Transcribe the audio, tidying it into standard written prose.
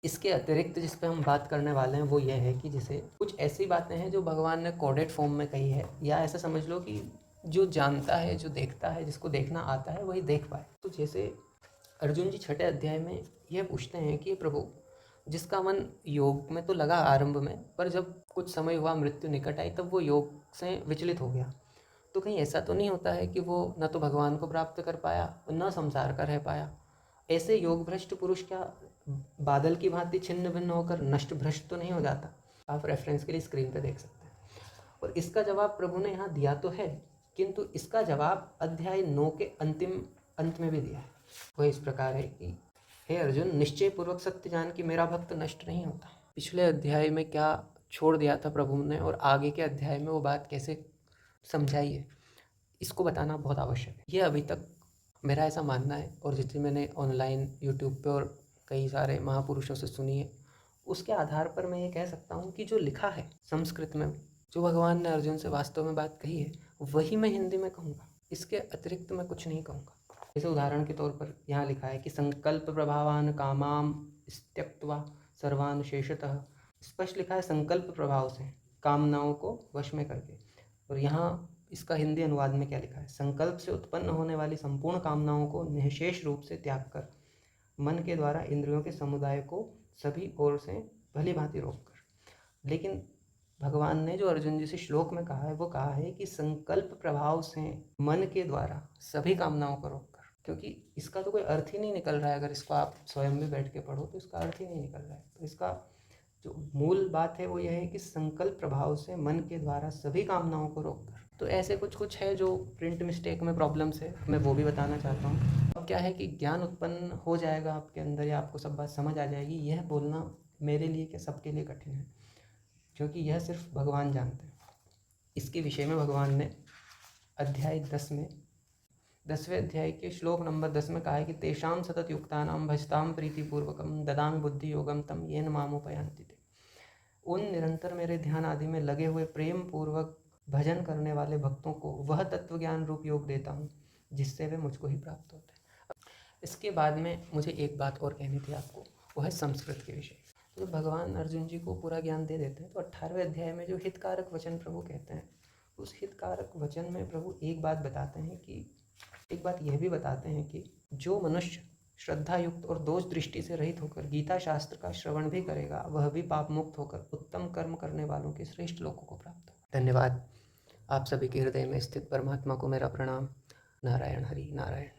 इसके अतिरिक्त जिस पे हम बात करने वाले हैं वो ये है कि जैसे कुछ ऐसी बातें हैं जो भगवान ने कोडेड फॉर्म में कही है, या ऐसा समझ लो कि जो जानता है, जो देखता है, जिसको देखना आता है वही देख पाए। तो जैसे अर्जुन जी छठे अध्याय में यह पूछते हैं कि प्रभु, जिसका मन योग में तो लगा आरंभ में, पर जब कुछ समय हुआ, मृत्यु निकट आई, तब वो योग से विचलित हो गया। तो कहीं ऐसा तो नहीं होता है कि वो न तो भगवान को प्राप्त कर पाया और न संसार का रह पाया? ऐसे योग भ्रष्ट पुरुष क्या बादल की भांति छिन्न भिन्न होकर नष्ट भ्रष्ट तो नहीं हो जाता? आप रेफरेंस के लिए स्क्रीन पे देख सकते हैं। और इसका जवाब प्रभु ने यहाँ दिया तो है, किंतु इसका जवाब अध्याय 9 के अंतिम अंत में भी दिया है। वह इस प्रकार है कि हे अर्जुन, निश्चय पूर्वक सत्य जान कि मेरा भक्त नष्ट नहीं होता। पिछले अध्याय में क्या छोड़ दिया था प्रभु ने और आगे के अध्याय में वो बात कैसे समझाई है, इसको बताना बहुत आवश्यक है। ये अभी तक मेरा ऐसा मानना है, और जितनी मैंने ऑनलाइन यूट्यूब पे और कई सारे महापुरुषों से सुनी है, उसके आधार पर मैं ये कह सकता हूँ कि जो लिखा है संस्कृत में, जो भगवान ने अर्जुन से वास्तव में बात कही है, वही मैं हिंदी में कहूँगा। इसके अतिरिक्त मैं कुछ नहीं कहूँगा। जैसे उदाहरण के तौर पर यहाँ लिखा है कि संकल्प प्रभावान कामाम त्यक्त्वा सर्वान शेषतः। स्पष्ट लिखा है संकल्प प्रभाव से, कामनाओं को वश में करके। और यहाँ इसका हिंदी अनुवाद में क्या लिखा है, संकल्प से उत्पन्न होने वाली संपूर्ण कामनाओं को निःशेष रूप से त्याग कर मन के द्वारा इंद्रियों के समुदाय को सभी ओर से भली भांति रोक कर। लेकिन भगवान ने जो अर्जुन जी से श्लोक में कहा है, वो कहा है कि संकल्प प्रभाव से मन के द्वारा सभी कामनाओं को रोक कर, क्योंकि इसका तो कोई अर्थ ही नहीं निकल रहा है। अगर इसको आप स्वयं भी बैठ के पढ़ो तो इसका अर्थ ही नहीं निकल रहा है। तो इसका जो मूल बात है वो यह है कि संकल्प प्रभाव से मन के द्वारा सभी कामनाओं को रोक कर। तो ऐसे कुछ है जो प्रिंट मिस्टेक में प्रॉब्लम्स है, मैं वो भी बताना चाहता हूँ। अब क्या है कि ज्ञान उत्पन्न हो जाएगा आपके अंदर, या आपको सब बात समझ आ जाएगी, यह बोलना मेरे लिए क्या सबके लिए कठिन है, क्योंकि यह सिर्फ भगवान जानते हैं। इसके विषय में भगवान ने अध्याय 10 में 10वें अध्याय के श्लोक नंबर 10 में कहा है कि तेषां सतत युक्तानां भजतां प्रीतिपूर्वकम ददामि बुद्धि योगम तम येन मामुपयान्ति ते। उन निरंतर मेरे ध्यान आदि में लगे हुए प्रेम पूर्वक भजन करने वाले भक्तों को वह तत्व ज्ञान रूप योग देता हूँ जिससे वे मुझको ही प्राप्त होते हैं। इसके बाद में मुझे एक बात और कहनी थी आपको, वो है संस्कृत के विषय। तो भगवान अर्जुन जी को पूरा ज्ञान दे देते हैं, तो 18वें अध्याय में जो हितकारक वचन प्रभु कहते हैं, उस हितकारक वचन में प्रभु एक बात बताते हैं कि एक बात यह भी बताते हैं कि जो मनुष्य श्रद्धा युक्त और दोष दृष्टि से रहित होकर गीता शास्त्र का श्रवण भी करेगा, वह भी पाप मुक्त होकर उत्तम कर्म करने वालों के श्रेष्ठ लोकों को प्राप्त होगा। धन्यवाद। आप सभी के हृदय में स्थित परमात्मा को मेरा प्रणाम। नारायण हरि नारायण।